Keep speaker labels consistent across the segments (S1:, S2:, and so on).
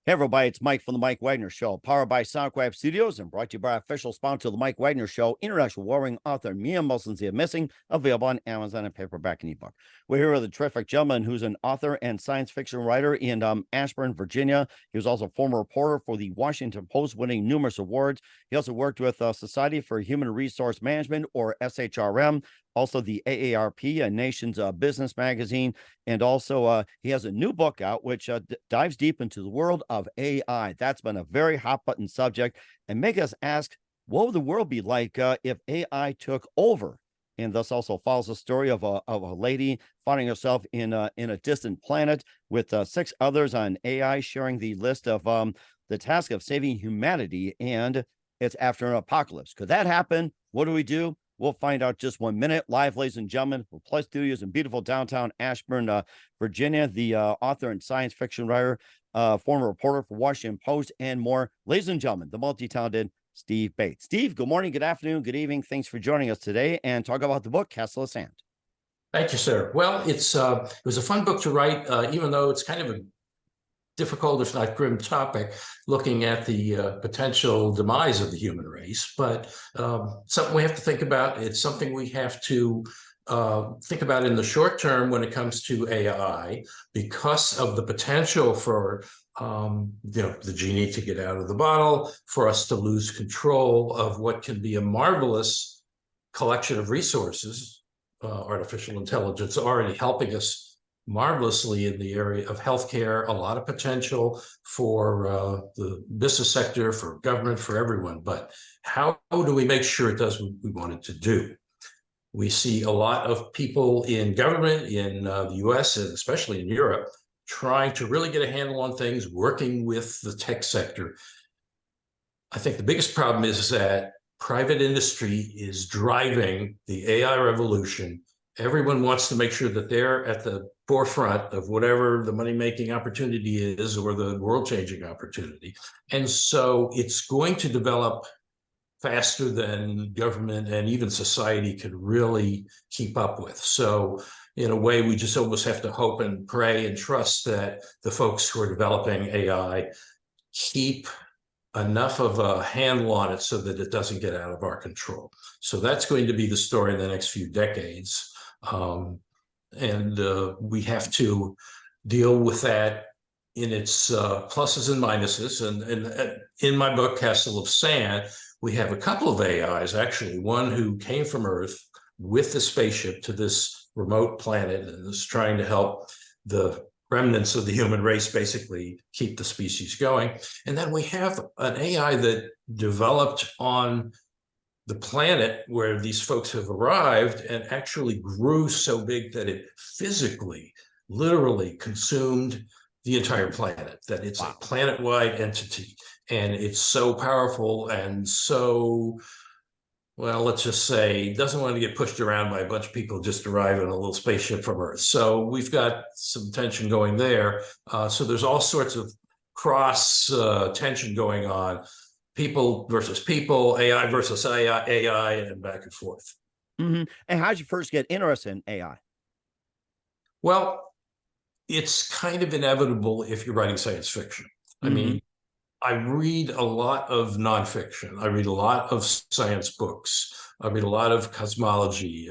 S1: Hey everybody, it's Mike from the Mike Wagner Show, powered by SoundCloud Studios and brought to you by official sponsor of the Mike Wagner Show, international warring author Mia Molson's The Missing, available on Amazon and paperback and ebook. We're here with a terrific gentleman who's an author and science fiction writer in Ashburn, Virginia. He was also a former reporter for the Washington Post, winning numerous awards. He also worked with Society for Human Resource Management, or SHRM, also the AARP, a nation's business magazine. And also he has a new book out, which dives deep into the world of AI. That's been a very hot button subject and make us ask, what would the world be like if AI took over? And thus also follows the story of a lady finding herself in a distant planet with 6 others on AI, sharing the list of the task of saving humanity. And it's after an apocalypse. Could that happen? What do we do? We'll find out just 1 minute. Live, ladies and gentlemen, from Plus Studios in beautiful downtown Ashburn, Virginia, the author and science fiction writer, former reporter for Washington Post, and more. Ladies and gentlemen, the multi-talented Steve Bates. Steve, good morning, good afternoon, good evening. Thanks for joining us today and talk about the book, Castle of Sand.
S2: Thank you, sir. Well, it was a fun book to write, even though it's kind of a difficult, if not grim, topic, looking at the potential demise of the human race. But something we have to think about. It's something we have to think about in the short term when it comes to AI, because of the potential for the genie to get out of the bottle, for us to lose control of what can be a marvelous collection of resources. Artificial intelligence already helping us marvelously in the area of healthcare, a lot of potential for the business sector, for government, for everyone. But how do we make sure it does what we want it to do? We see a lot of people in government in the US and especially in Europe trying to really get a handle on things, working with the tech sector. I think the biggest problem is that private industry is driving the AI revolution. Everyone wants to make sure that they're at the forefront of whatever the money-making opportunity is or the world-changing opportunity. And so it's going to develop faster than government and even society could really keep up with. So in a way, we just almost have to hope and pray and trust that the folks who are developing AI keep enough of a handle on it so that it doesn't get out of our control. So that's going to be the story in the next few decades. We have to deal with that in its pluses and minuses. And in my book, Castle of Sand, we have a couple of AIs, actually. One who came from Earth with the spaceship to this remote planet and is trying to help the remnants of the human race basically keep the species going. And then we have an AI that developed on the planet where these folks have arrived and actually grew so big that it physically, literally consumed the entire planet, that it's a planet-wide entity. And it's so powerful and so, well, let's just say, doesn't want to get pushed around by a bunch of people just arriving in a little spaceship from Earth. So we've got some tension going there. So there's all sorts of cross tension going on. People versus people, AI versus AI, and back and forth.
S1: Mm-hmm. And how did you first get interested in AI?
S2: Well, it's kind of inevitable if you're writing science fiction. I mean, I read a lot of nonfiction. I read a lot of science books. I read a lot of cosmology.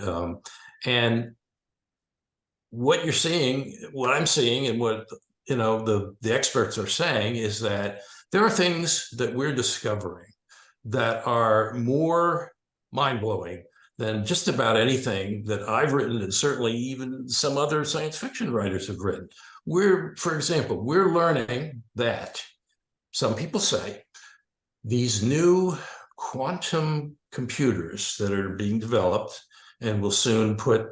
S2: And what you're seeing, what I'm seeing, and what the experts are saying is that there are things that we're discovering that are more mind-blowing than just about anything that I've written, and certainly even some other science fiction writers have written. For example, we're learning that some people say these new quantum computers that are being developed and will soon put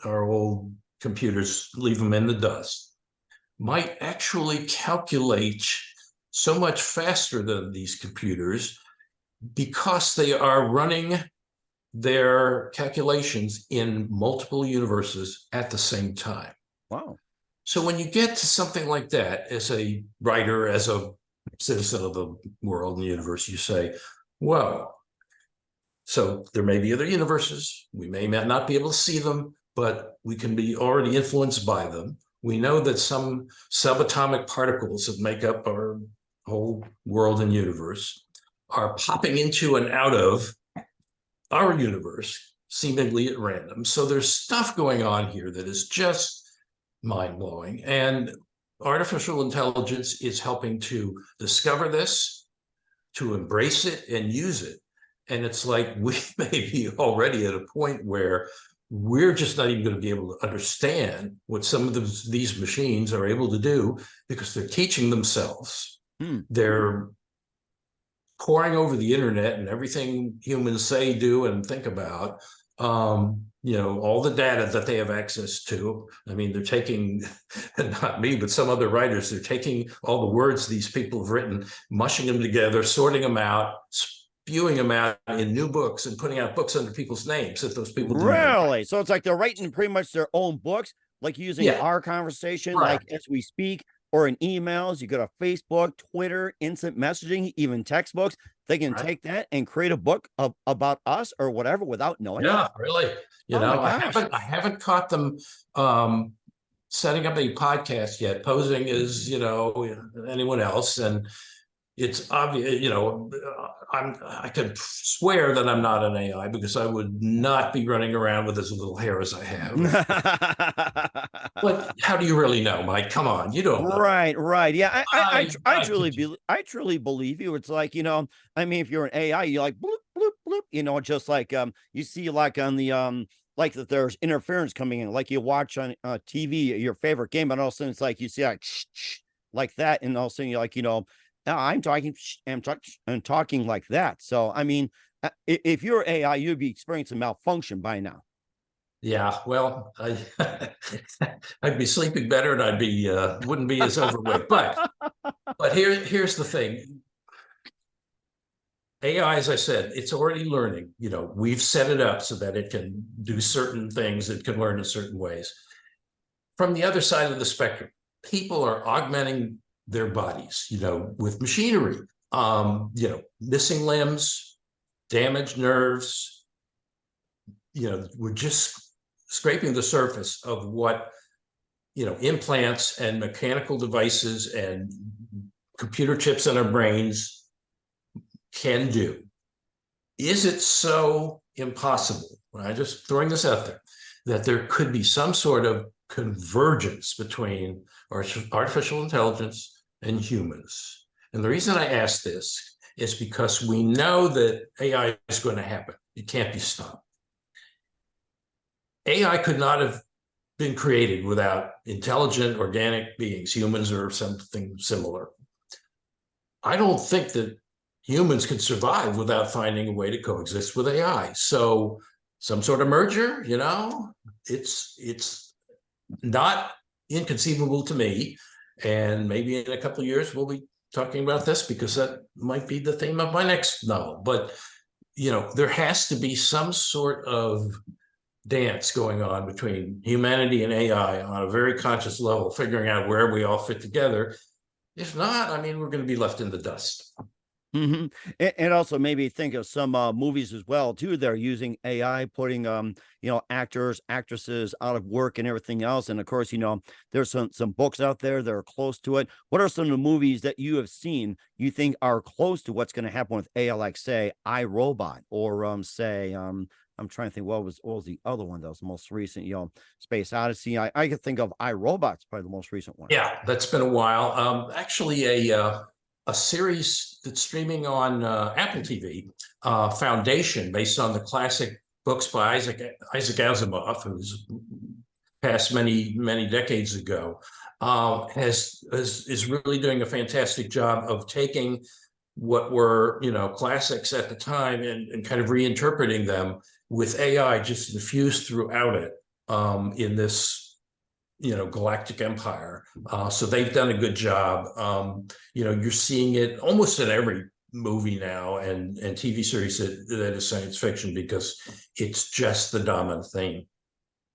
S2: our old computers, leave them in the dust, might actually calculate so much faster than these computers because they are running their calculations in multiple universes at the same time.
S1: Wow.
S2: So when you get to something like that, as a writer, as a citizen of the world and the universe, you say, whoa. So there may be other universes. We may not be able to see them, but we can be already influenced by them. We know that some subatomic particles that make up our whole world and universe are popping into and out of our universe, seemingly at random. So there's stuff going on here that is just mind-blowing. And artificial intelligence is helping to discover this, to embrace it and use it. And it's like we may be already at a point where we're just not even going to be able to understand what some of these machines are able to do because they're teaching themselves. They're poring over the internet and everything humans say, do, and think about, all the data that they have access to. I mean, they're taking, not me, but some other writers, they're taking all the words these people have written, mushing them together, sorting them out, spewing them out in new books and putting out books under people's names that those people do.
S1: Really? So it's like they're writing pretty much their own books, like using our conversation, like as we speak, or in emails. You go to Facebook, Twitter, instant messaging, even textbooks. They can take that and create a book about us or whatever without knowing.
S2: Yeah, really. I haven't caught them setting up a podcast yet, posing as anyone else, and it's obvious. I could swear that I'm not an AI because I would not be running around with as little hair as I have. But how do you really know, Mike? Come on, you don't know.
S1: Right. Yeah, I truly believe you. It's like, I mean, if you're an AI, you're like bloop, bloop, bloop, just like you see like on the like that there's interference coming in, like you watch on TV your favorite game, and all of a sudden it's like you see like that, and all of a sudden you're like, I'm talking like that. So I mean, if you're AI, you'd be experiencing malfunction by now.
S2: Yeah, well, I'd be sleeping better, and I'd be wouldn't be as overweight. But here's the thing. AI, as I said, it's already learning. We've set it up so that it can do certain things, it can learn in certain ways. From the other side of the spectrum, people are augmenting their bodies, with machinery, missing limbs, damaged nerves. We're just scraping the surface of what, implants and mechanical devices and computer chips in our brains can do. Is it so impossible, I'm just throwing this out there, that there could be some sort of convergence between artificial intelligence and humans? And the reason I ask this is because we know that AI is going to happen. It can't be stopped. AI could not have been created without intelligent organic beings, humans or something similar. I don't think that humans could survive without finding a way to coexist with AI. So some sort of merger, it's not inconceivable to me. And maybe in a couple of years, we'll be talking about this because that might be the theme of my next novel. But, there has to be some sort of dance going on between humanity and AI on a very conscious level, figuring out where we all fit together. If not, I mean, we're going to be left in the dust.
S1: And also maybe think of some movies as well too. They're using AI, putting actors, actresses out of work and everything else. And of course, there's some books out there that are close to it. What are some of the movies that you have seen you think are close to what's going to happen with AI, like say iRobot, or say I'm trying to think what was the other one that was the most recent, Space Odyssey. I could think of iRobot's probably the most recent one.
S2: Yeah, that's been a while. Actually, a series that's streaming on Apple TV, Foundation, based on the classic books by Isaac Asimov, who's passed many decades ago, is really doing a fantastic job of taking what were classics at the time and kind of reinterpreting them with AI just infused throughout it in this galactic empire. So they've done a good job. You're seeing it almost in every movie now and TV series that is science fiction because it's just the dominant theme.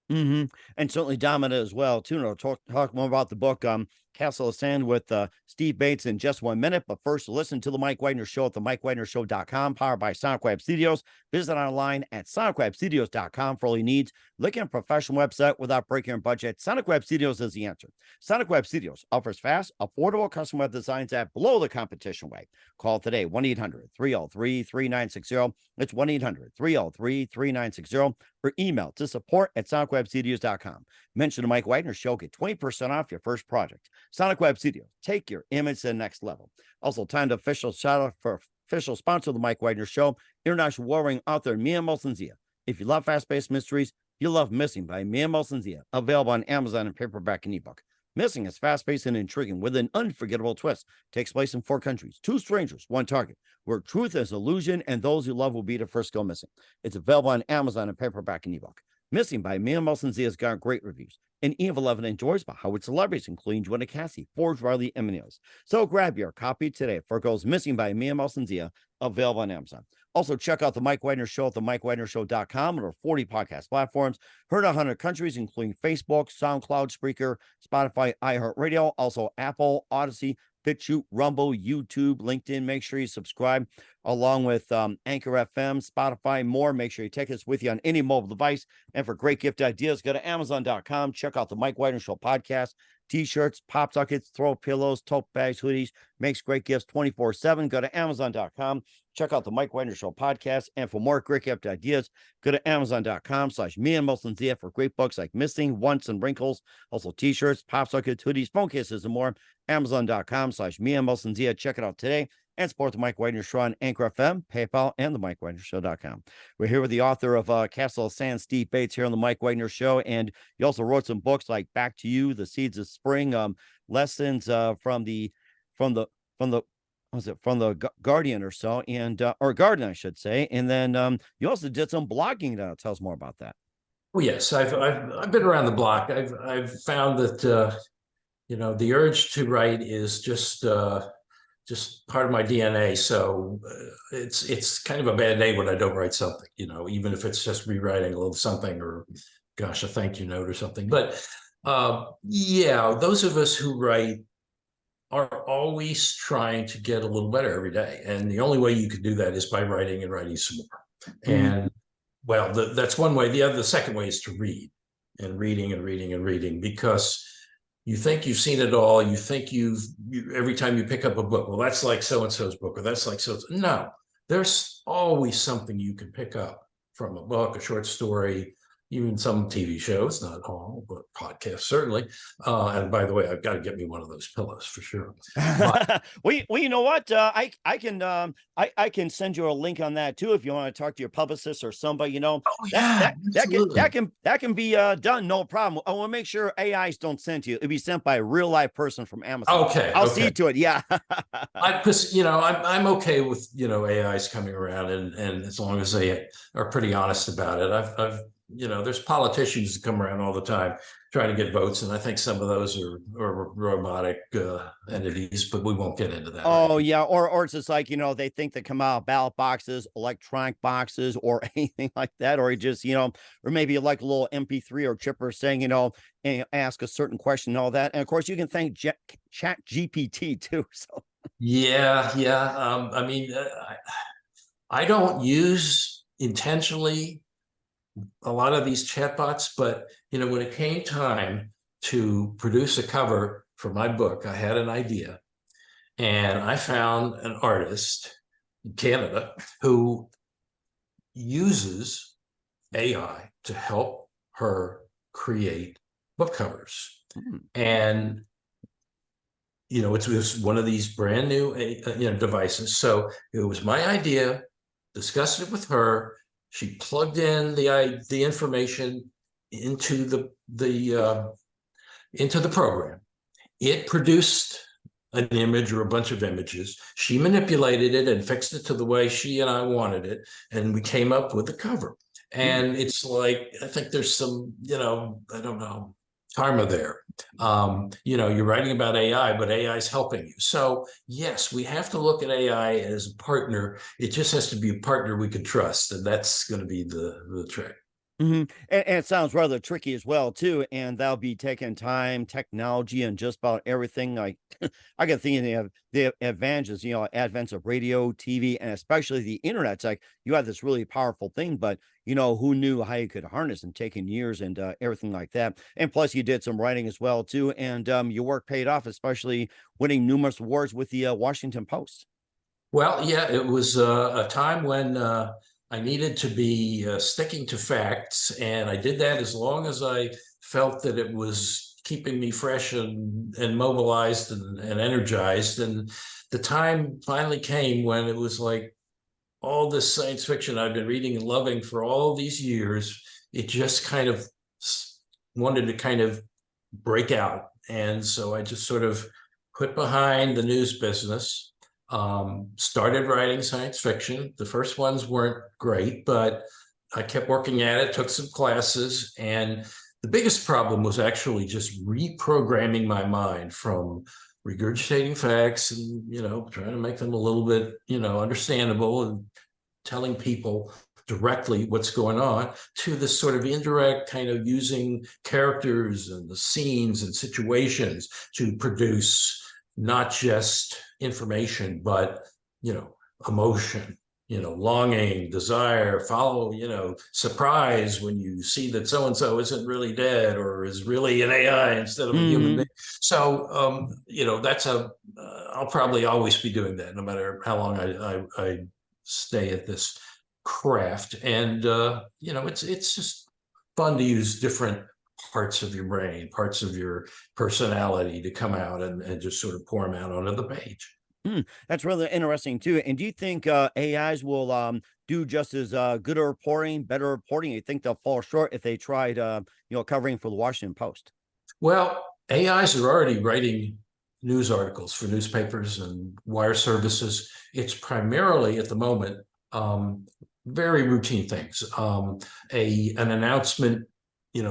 S1: And certainly dominant as well too. Talk more about the book. Castle of Sand with Steve Bates in just 1 minute. But first, listen to the Mike Wagner Show at the MikeWagnerShow.com, powered by SonicWeb Studios. Visit online at SonicWebStudios.com for all your needs. Look at a professional website without breaking your budget. SonicWeb Studios is the answer. SonicWeb Studios offers fast, affordable custom web designs that blow the competition away. Call today, 1-800-303-3960. It's 1-800-303-3960. Or email to support@SonicWebStudios.com. Mention the Mike Wagner Show. Get 20% off your first project. Sonic Web Studios. Take your image to the next level. Also, time to official shout out for official sponsor of the Mike Wagner Show, international warring author Mia Molson-Zia. If you love fast-paced mysteries, you love Missing by Mia Molson-Zia. Available on Amazon in paperback and ebook. Missing is fast-paced and intriguing with an unforgettable twist. Takes place in 4 countries, 2 strangers, 1 target, where truth is illusion and those you love will be the first go missing. It's available on Amazon in paperback and ebook. Missing by Mia Molson-Zia has got great reviews. And Eve 11 enjoys by Howard celebrities, including Joanna Cassie, Forge Riley, and Munoz. So grab your copy today for it goes Missing by Mia Molson-Zia, available on Amazon. Also, check out the Mike Wagner Show at the MikeWagnerShow.com and over 40 podcast platforms. Heard in 100 countries, including Facebook, SoundCloud, Spreaker, Spotify, iHeartRadio, also Apple, Odyssey, BitChute, Rumble, YouTube, LinkedIn. Make sure you subscribe, along with Anchor FM, Spotify, more. Make sure you take us with you on any mobile device. And for great gift ideas, go to Amazon.com. Check out the Mike Wagner Show podcast. T-shirts, pop sockets, throw pillows, tote bags, hoodies. Makes great gifts 24/7. Go to Amazon.com. Check out the Mike Wagner Show podcast. And for more great gift ideas, go to Amazon.com/Mia Molson-Zia for great books like Missing, Once, and Wrinkles. Also T-shirts, pop sockets, hoodies, phone cases, and more. Amazon.com/Mia Molson-Zia. Check it out today. And support the Mike Wagner Show on Anchor FM, PayPal, and the MikeWagnerShow.com. We're here with the author of Castle of Sand, Steve Bates, here on the Mike Wagner Show. And he also wrote some books like Back to You, The Seeds of Spring, lessons from the Guardian or so, and or Garden, I should say. And then you also did some blogging. Tell us more about that.
S2: Well, yes, I've been around the block. I've found that the urge to write is just part of my DNA. So it's kind of a bad day when I don't write something, even if it's just rewriting a little something or, gosh, a thank you note or something. But yeah, those of us who write are always trying to get a little better every day. And the only way you can do that is by writing and writing some more. And well, that's one way. The second way is to read and reading and reading and reading, because you think you've seen it all. You think every time you pick up a book, well, that's like so-and-so's book, or that's like so. No, there's always something you can pick up from a book, a short story, even some TV shows, not all, but podcasts certainly. And by the way, I've got to get me one of those pillows for sure. But,
S1: well, you know what? I can send you a link on that too if you want to talk to your publicist or somebody.
S2: oh yeah,
S1: that can be done, no problem. I want to make sure AIs don't send you. It'll be sent by a real live person from Amazon.
S2: Okay,
S1: I'll see to it. Yeah,
S2: because I'm okay with AIs coming around, and as long as they are pretty honest about it. I've there's politicians that come around all the time trying to get votes, and I think some of those are robotic entities, but we won't get into that.
S1: Oh, right? Yeah, or it's just like they think they come out of ballot boxes, electronic boxes, or anything like that, or just or maybe like a little MP3 or chipper saying and ask a certain question and all that, and of course you can thank Chat GPT too. So
S2: yeah. I mean, I don't use intentionally a lot of these chatbots, but when it came time to produce a cover for my book, I had an idea, and I found an artist in Canada who uses AI to help her create book covers. And it was one of these brand new devices. So it was my idea, discussed it with her. She plugged in the information into the program. It produced an image or a bunch of images. She manipulated it and fixed it to the way she and I wanted it, and we came up with a cover. And it's like, I think there's some, I don't know, karma there. You're writing about AI, but AI is helping you. So yes, we have to look at AI as a partner. It just has to be a partner we can trust, and that's going to be the trick.
S1: And it sounds rather tricky as well too, and that'll be taking time, technology, and just about everything. Like I can think of the advantages, advents of radio, TV, and especially the internet. It's like you have this really powerful thing, but who knew how you could harness and taking years and everything like that. And plus, you did some writing as well too, and your work paid off, especially winning numerous awards with the Washington Post.
S2: Well, yeah, it was a time when I needed to be sticking to facts, and I did that as long as I felt that it was keeping me fresh and mobilized and energized. And the time finally came when it was like all this science fiction I've been reading and loving for all these years, it just kind of wanted to kind of break out. And so I just sort of put behind the news business, started writing science fiction. The first ones weren't great, but I kept working at it, took some classes, and the biggest problem was actually just reprogramming my mind from regurgitating facts and, trying to make them a little bit, understandable and telling people directly what's going on, to this sort of indirect kind of using characters and the scenes and situations to produce not just information, but, emotion, longing, desire, surprise when you see that so-and-so isn't really dead or is really an AI instead of a human being. So, I'll probably always be doing that no matter how long I stay at this craft. And, it's just fun to use different parts of your brain, parts of your personality to come out and just sort of pour them out onto the page.
S1: That's really interesting too. And do you think AIs will do just as good a reporting, better reporting? You think they'll fall short if they tried, covering for the Washington Post?
S2: Well, AIs are already writing news articles for newspapers and wire services. It's primarily at the moment very routine things. An announcement,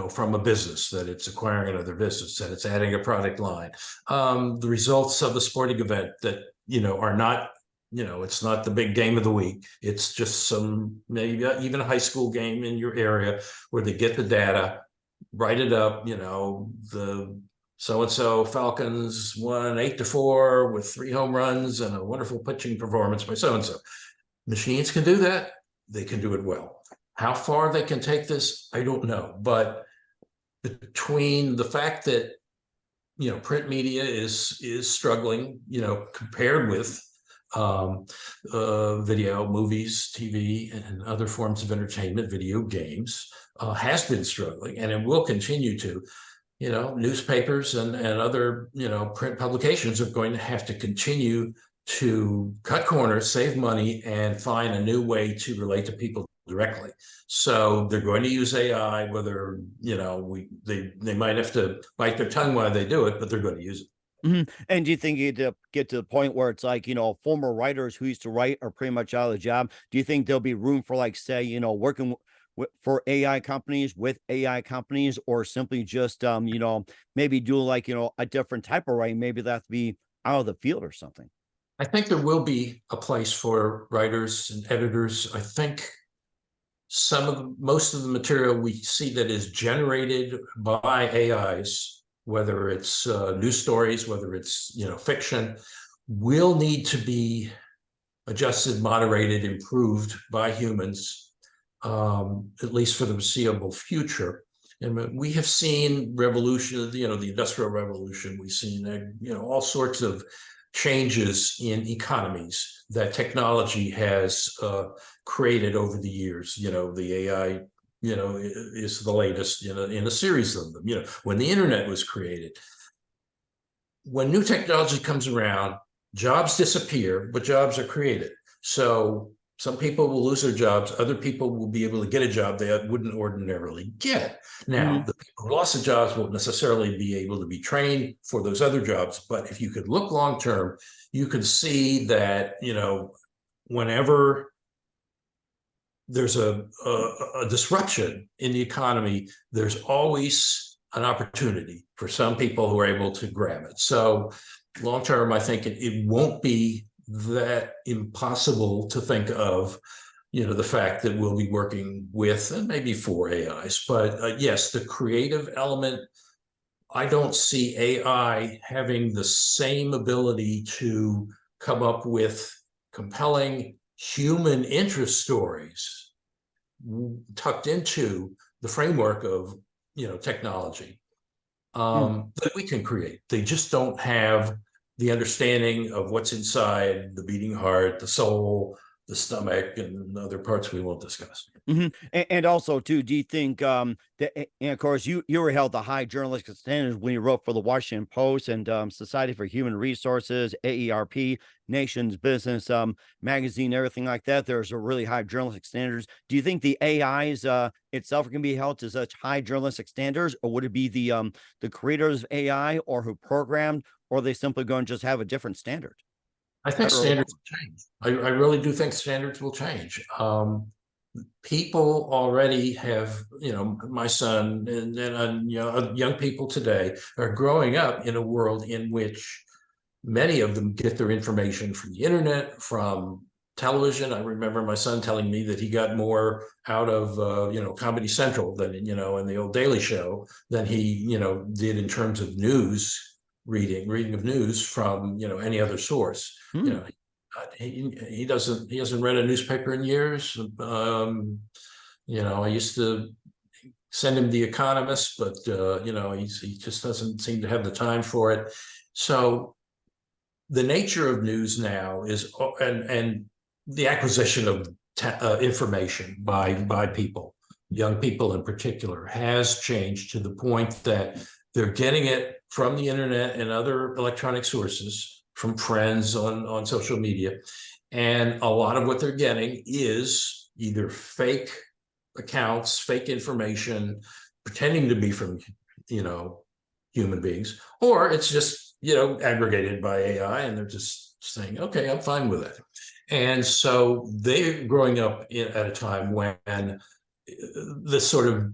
S2: from a business that it's acquiring another business, that it's adding a product line. The results of a sporting event that, are not, it's not the big game of the week. It's just some, maybe even a high school game in your area where they get the data, write it up, the so-and-so Falcons won 8-4 with 3 home runs and a wonderful pitching performance by so-and-so. Machines can do that. They can do it well. How far they can take this, I don't know. But between the fact that, print media is struggling, compared with video, movies, TV, and other forms of entertainment, video games, has been struggling, and it will continue to. Newspapers and other, print publications are going to have to continue to cut corners, save money, and find a new way to relate to people directly. So they're going to use AI, whether, they might have to bite their tongue while they do it, but they're going to use it.
S1: And do you think you get to the point where it's like, former writers who used to write are pretty much out of the job? Do you think there'll be room for, like, say, working for AI companies with AI companies, or simply just, maybe do like, a different type of writing? Maybe that to be out of the field or something.
S2: I think there will be a place for writers and editors. I think most of the material we see that is generated by AIs, whether it's news stories, whether it's fiction, will need to be adjusted, moderated, improved by humans, at least for the foreseeable future. And we have seen revolution, the Industrial Revolution. We've seen all sorts of changes in economies that technology has created over the years. The AI, is the latest in a series of them. When the internet was created, when new technology comes around, jobs disappear, but jobs are created. So some people will lose their jobs. Other people will be able to get a job they wouldn't ordinarily get. Now, the people who lost the jobs won't necessarily be able to be trained for those other jobs. But if you could look long term, you could see that, whenever there's a disruption in the economy, there's always an opportunity for some people who are able to grab it. So long term, I think it won't be that impossible to think of the fact that we'll be working with and maybe for AIs. But yes, the creative element, I don't see AI having the same ability to come up with compelling human interest stories tucked into the framework of technology that we can create. They just don't have the understanding of what's inside the beating heart, the soul, the stomach, and other parts we won't discuss.
S1: And also too, do you think that, and of course you were held to high journalistic standards when you wrote for the Washington Post and Society for Human Resources, AERP, Nation's Business magazine, everything like that. There's a really high journalistic standards. Do you think the AIs itself can be held to such high journalistic standards, or would it be the creators of AI or who programmed, or are they simply going to just have a different standard?
S2: I think
S1: Better or
S2: standards
S1: lower?
S2: will change. I really do think standards will change. People already have, my son and young people today are growing up in a world in which many of them get their information from the internet, from television. I remember my son telling me that he got more out of, Comedy Central than, in the old Daily Show than he, did in terms of news reading of news from, any other source.
S1: Hmm.
S2: He hasn't read a newspaper in years. I used to send him The Economist, but he just doesn't seem to have the time for it. So the nature of news now is, and the acquisition of information by people, young people in particular, has changed to the point that they're getting it from the internet and other electronic sources, from friends on social media. And a lot of what they're getting is either fake accounts, fake information, pretending to be from, human beings, or it's just, aggregated by AI, and they're just saying, okay, I'm fine with it. And so they're growing up at a time when the sort of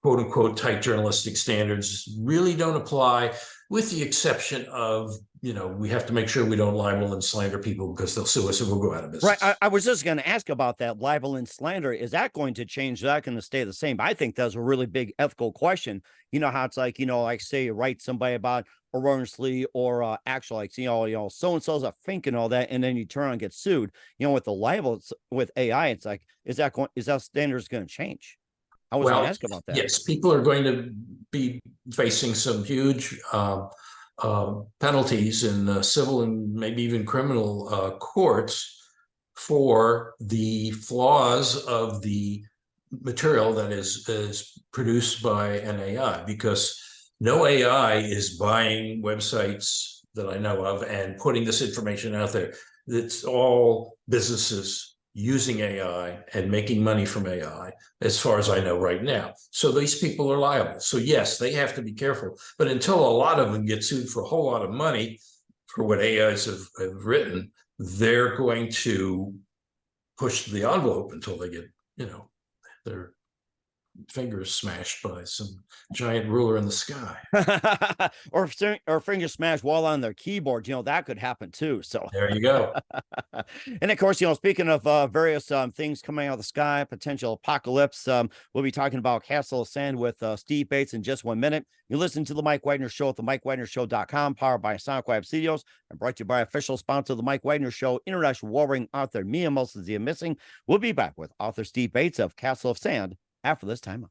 S2: quote unquote tight journalistic standards really don't apply, with the exception of, we have to make sure we don't libel and slander people because they'll sue us and we'll go out of
S1: Right.
S2: business.
S1: I was just going to ask about that libel and slander. Is that going to change? Is that going to stay the same? I think that's a really big ethical question. You know how it's like, like say you write somebody about erroneously or actually like, so and so's a fink and all that, and then you turn on and get sued. With the libel with AI, it's like, is that standards going to change? I was going to
S2: Well,
S1: ask about that.
S2: yes, people are going to be facing some huge penalties in civil and maybe even criminal courts for the flaws of the material that is produced by an AI, because no AI is buying websites that I know of and putting this information out there. It's all businesses using AI and making money from AI, as far as I know right now. So these people are liable. So yes, they have to be careful. But until a lot of them get sued for a whole lot of money for what AIs have written, they're going to push the envelope until they get, their fingers smashed by some giant ruler in the sky.
S1: or finger smash while on their keyboard. That could happen too. So
S2: There you go.
S1: and of course, speaking of various things coming out of the sky, potential apocalypse, we'll be talking about Castle of Sand with Steve Bates in just 1 minute. You listen to the Mike Wagner Show at the MikeWagnerShow.com, powered by SoundCloud Studios, and brought to you by official sponsor of the Mike Wagner Show, international warring author Mia Molson Missing. We'll be back with author Steve Bates of Castle of Sand after this time.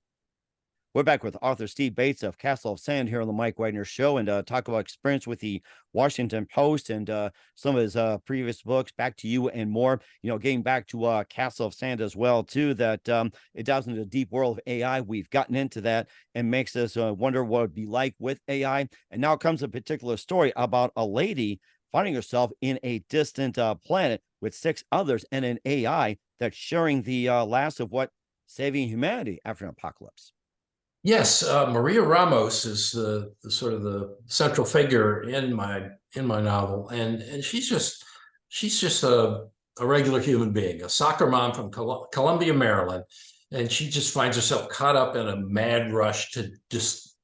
S1: We're back with author Steve Bates of Castle of Sand here on the Mike Wagner Show, and talk about experience with the Washington Post and some of his previous books, Back to You and more. Getting back to Castle of Sand as well, too, that it dives into the deep world of AI. We've gotten into that and makes us wonder what it'd be like with AI. And now comes a particular story about a lady finding herself in a distant planet with 6 others and an AI that's sharing the last of what saving humanity after an apocalypse.
S2: Yes, Maria Ramos is the sort of the central figure in my novel, and she's just a regular human being, a soccer mom from Columbia, Maryland, and she just finds herself caught up in a mad rush to just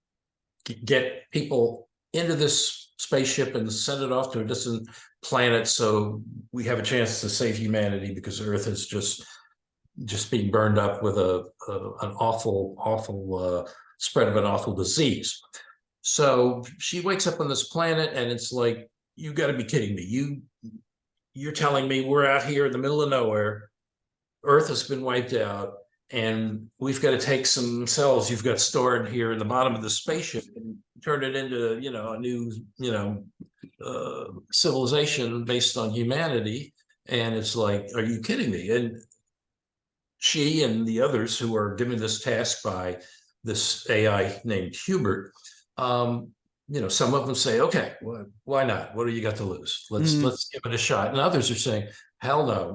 S2: get people into this spaceship and send it off to a distant planet so we have a chance to save humanity, because Earth is just just being burned up with an awful spread of an awful disease. So she wakes up on this planet, and it's like, you got to be kidding me. You're telling me we're out here in the middle of nowhere, Earth has been wiped out, and we've got to take some cells you've got stored here in the bottom of the spaceship and turn it into, a new, civilization based on humanity. And it's like, are you kidding me? And she and the others who are given this task by this AI named Hubert, some of them say, okay, well, why not? What do you got to lose? Let's give it a shot. And others are saying, hell no.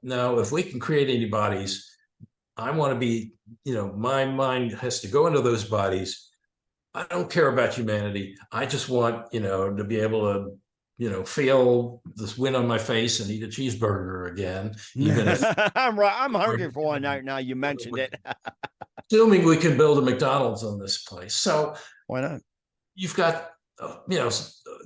S2: Now, if we can create antibodies, I want to be, my mind has to go into those bodies. I don't care about humanity. I just want, to be able to, feel this wind on my face and eat a cheeseburger again. Even if
S1: I'm right. I'm hungry for one night now. You mentioned it.
S2: assuming we can build a McDonald's on this place. So
S1: Why not?
S2: you've got,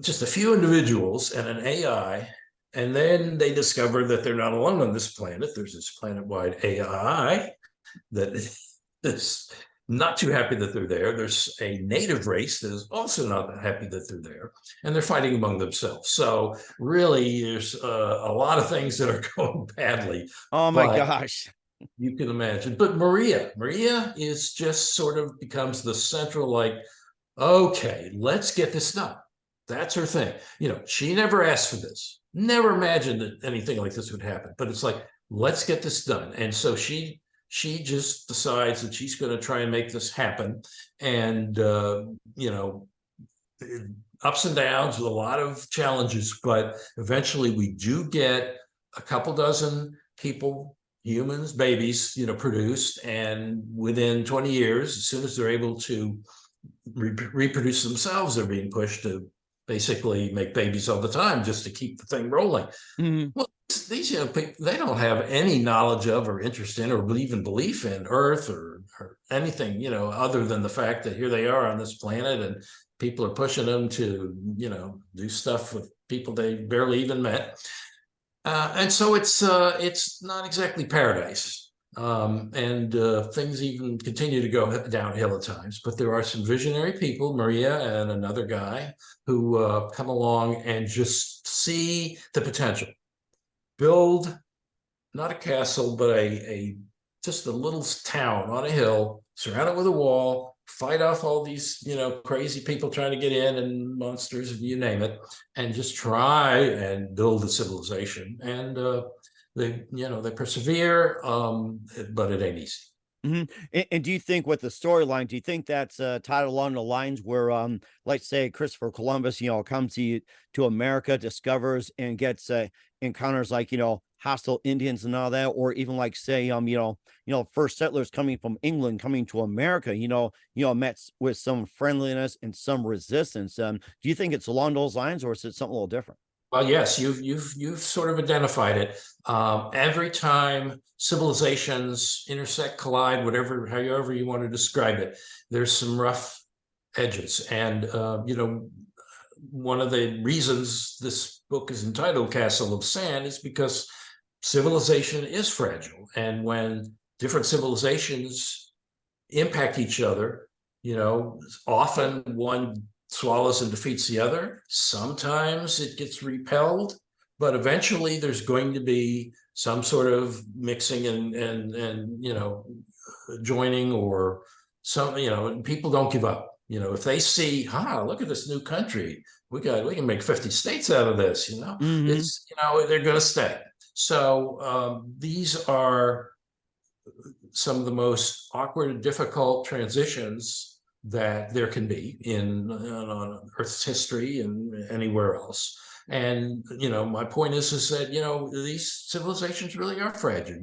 S2: just a few individuals and an AI, and then they discover that they're not alone on this planet. There's this planet-wide AI that is not too happy that they're there. There's a native race that is also not that happy that they're there, and they're fighting among themselves. So really, there's a lot of things that are going badly.
S1: Oh my gosh.
S2: You can imagine. But Maria is just sort of becomes the central, like, okay, let's get this done. That's her thing. She never asked for this, never imagined that anything like this would happen. But it's like, let's get this done. And so she just decides that she's going to try and make this happen. And, ups and downs with a lot of challenges, but eventually we do get a couple dozen people, humans, babies, produced. And within 20 years, as soon as they're able to reproduce themselves, they're being pushed to basically make babies all the time just to keep the thing rolling. Well, these young people, they don't have any knowledge of or interest in or even belief in Earth or anything, other than the fact that here they are on this planet and people are pushing them to, do stuff with people they barely even met. And so it's not exactly paradise. And things even continue to go downhill at times, but there are some visionary people, Maria and another guy, who come along and just see the potential. Build not a castle, but just a little town on a hill, surround it with a wall, fight off all these, crazy people trying to get in and monsters, you name it, and just try and build a civilization. And they persevere, but it ain't easy.
S1: And do you think with the storyline, do you think that's tied along the lines where, let's say Christopher Columbus, comes to America, discovers and gets encounters like, hostile Indians and all that, or even like say, first settlers coming from England coming to America, met with some friendliness and some resistance. Do you think it's along those lines, or is it something a little different?
S2: Well, yes, you've sort of identified it. Every time civilizations intersect, collide, however you want to describe it, there's some rough edges. And one of the reasons this book is entitled Castle of Sand is because civilization is fragile, and when different civilizations impact each other, often one swallows and defeats the other. Sometimes it gets repelled, but eventually there's going to be some sort of mixing and joining, or some, people don't give up. If they see, look at this new country, we can make 50 states out of this, it's, they're going to stay. So these are some of the most awkward and difficult transitions that there can be on Earth's history and anywhere else. And, my point is that, these civilizations really are fragile.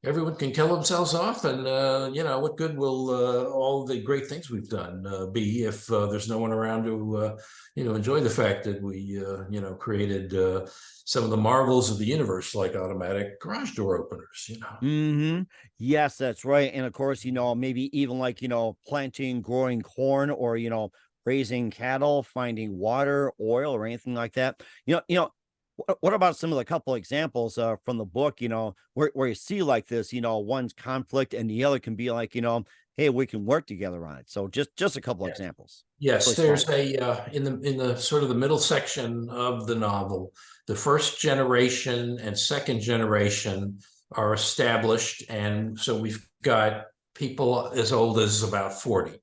S2: Everyone can kill themselves off, and, what good will all the great things we've done be if there's no one around to, enjoy the fact that we, created some of the marvels of the universe, like automatic garage door openers,
S1: Yes, that's right. And of course, maybe even like, planting, growing corn, or, raising cattle, finding water, oil, or anything like that. What about some of the couple examples from the book, where you see like this, one's conflict and the other can be like, hey, we can work together on it. So just a couple
S2: Yes.
S1: examples.
S2: Yes,
S1: Really small
S2: there's
S1: ones.
S2: in the sort of the middle section of the novel, the first generation and second generation are established, and so we've got people as old as about 40,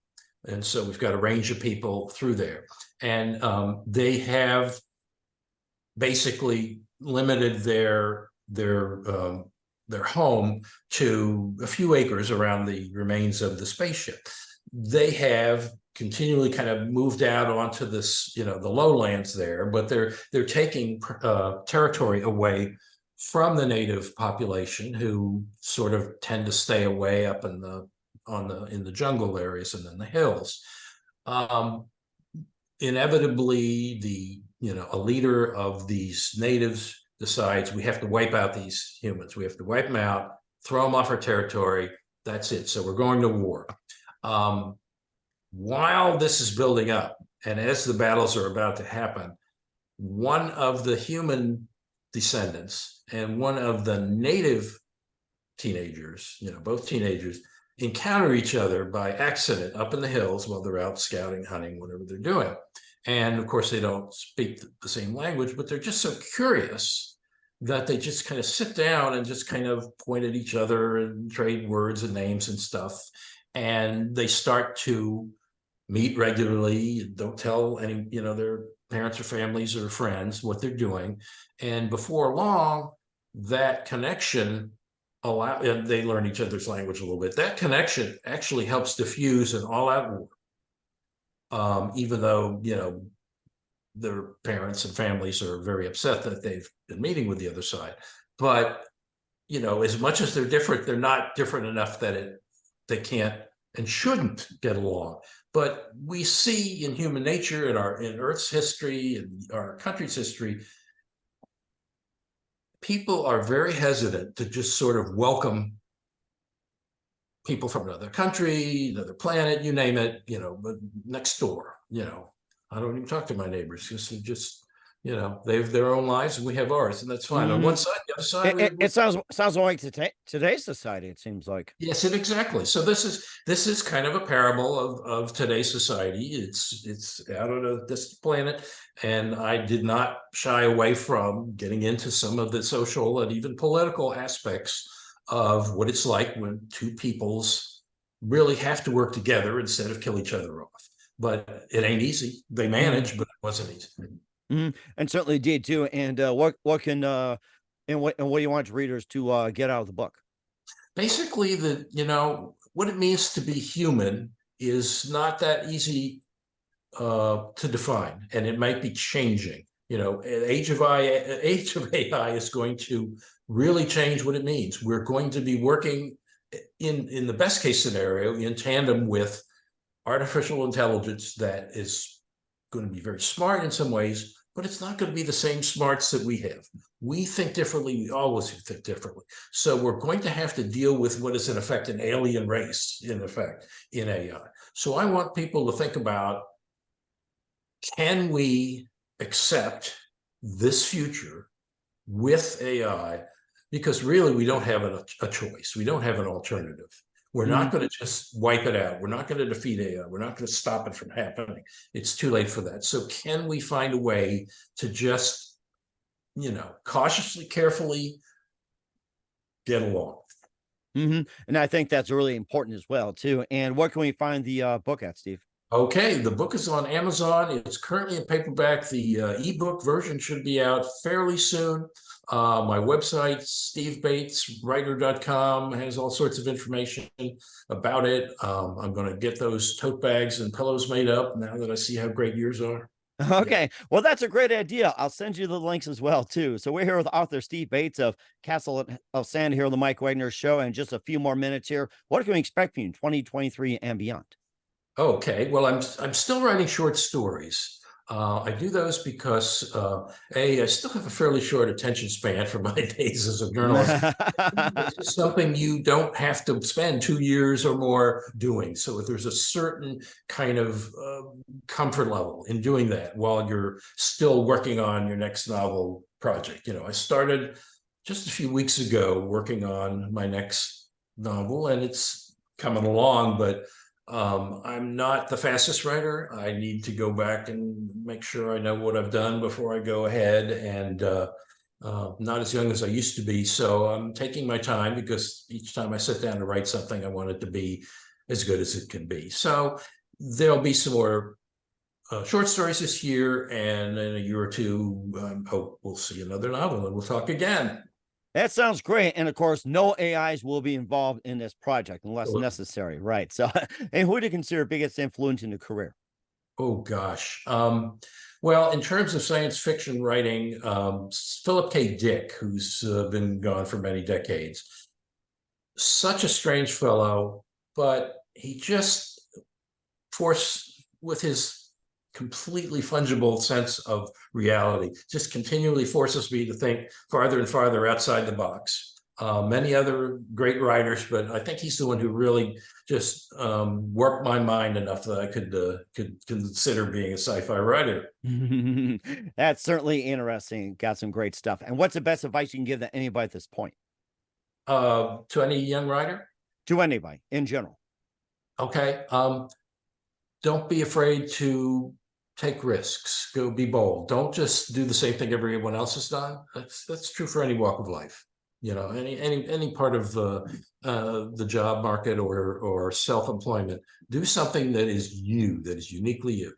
S2: and so we've got a range of people through there, and they have basically limited their home to a few acres around the remains of the spaceship. They have continually kind of moved out onto this, the lowlands there, but they're taking territory away from the native population, who sort of tend to stay away up in the jungle areas and in the hills. Inevitably, a leader of these natives decides we have to wipe out these humans. We have to wipe them out, throw them off our territory. That's it. So we're going to war. While this is building up, and as the battles are about to happen, one of the human descendants and one of the native teenagers, both teenagers, encounter each other by accident up in the hills while they're out scouting, hunting, whatever they're doing. And of course, they don't speak the same language, but they're just so curious that they just kind of sit down and just kind of point at each other and trade words and names and stuff. And they start to meet regularly, don't tell any, their parents or families or friends what they're doing. And before long, that connection and they learn each other's language a little bit. That connection actually helps diffuse an all-out war. Even though, their parents and families are very upset that they've been meeting with the other side. But, as much as they're different, they're not different enough that they can't and shouldn't get along. But we see in human nature, in Earth's history, and our country's history, people are very hesitant to just sort of welcome people from another country, another planet, you name it, but next door, I don't even talk to my neighbors because they just, they have their own lives and we have ours, and that's fine. On one side, the other side,
S1: It sounds like today's society, it seems like.
S2: yes, exactly. So this is kind of a parable of today's society. It's out on this planet, and I did not shy away from getting into some of the social and even political aspects of what it's like when two peoples really have to work together instead of kill each other off. But it ain't easy. They manage, but it wasn't easy.
S1: And certainly did too. And what can and what do you want readers to get out of the book?
S2: Basically, what it means to be human is not that easy to define, and it might be changing. Age of AI is going to really change what it means. We're going to be working in the best case scenario in tandem with artificial intelligence that is going to be very smart in some ways, but it's not going to be the same smarts that we have. We think differently. We always think differently. So we're going to have to deal with what is in effect an alien race in AI. So I want people to think about, can we accept this future with AI? Because really, we don't have a choice. We don't have an alternative. We're not going to just wipe it out. We're not going to defeat AI. We're not going to stop it from happening. It's too late for that. So can we find a way to just, cautiously, carefully get along?
S1: And I think that's really important as well too. And where can we find the book at, Steve?
S2: Okay, the book is on Amazon. It's currently in paperback. The ebook version should be out fairly soon. My website, stevebateswriter.com, has all sorts of information about it. I'm going to get those tote bags and pillows made up now that I see how great yours are.
S1: Okay, well, that's a great idea. I'll send you the links as well too. So we're here with author Steve Bates of Castle of Sand here on the Mike Wagner Show. And just a few more minutes here. What can we expect from you in 2023 and beyond?
S2: Okay, well, I'm still writing short stories. I do those because I still have a fairly short attention span for my days as a journalist. This is something you don't have to spend 2 years or more doing. So there's a certain kind of comfort level in doing that while you're still working on your next novel project. I started just a few weeks ago working on my next novel, and it's coming along, but I'm not the fastest writer. I need to go back and make sure I know what I've done before I go ahead, and not as young as I used to be. So I'm taking my time because each time I sit down to write something, I want it to be as good as it can be. So there'll be some more short stories this year, and in a year or two, I hope we'll see another novel and we'll talk again.
S1: That sounds great. And of course, no AIs will be involved in this project unless necessary. Right. So, and who do you consider biggest influence in your career?
S2: Oh gosh. Well, in terms of science fiction writing, Philip K. Dick, who's been gone for many decades, such a strange fellow, but he just forced with his completely fungible sense of reality, just continually forces me to think farther and farther outside the box. Many other great writers, but I think he's the one who really just warped my mind enough that I could consider being a sci-fi writer.
S1: That's certainly interesting. Got some great stuff. And what's the best advice you can give to anybody at this point?
S2: To any young writer,
S1: To anybody in general.
S2: okay, don't be afraid to take risks. Go be bold. Don't just do the same thing everyone else has done. That's true for any walk of life. Any part of the job market or self-employment. Do something that is you, that is uniquely you.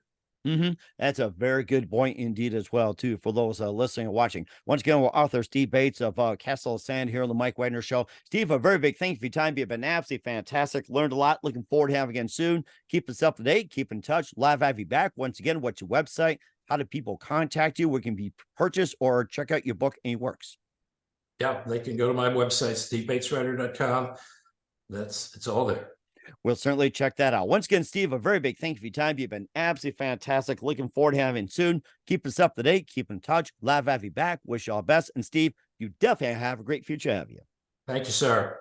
S1: That's a very good point indeed as well, too, for those listening and watching. Once again, we're author Steve Bates of Castle of Sand here on the Mike Wagner Show. Steve, a very big thank you for your time. You've been absolutely fantastic. Learned a lot. Looking forward to having you again soon. Keep us up to date. Keep in touch. Live have you back. Once again, what's your website? How do people contact you? Where can be purchased or check out your book and your works?
S2: Yeah, they can go to my website, stevebateswriter.com. It's all there.
S1: We'll certainly check that out. Once again, Steve, a very big thank you for your time. You've been absolutely fantastic. Looking forward to having you soon. Keep us up to date. Keep in touch. Live have you back. Wish you all best. And Steve, you definitely have a great future ahead of you.
S2: Thank you, sir.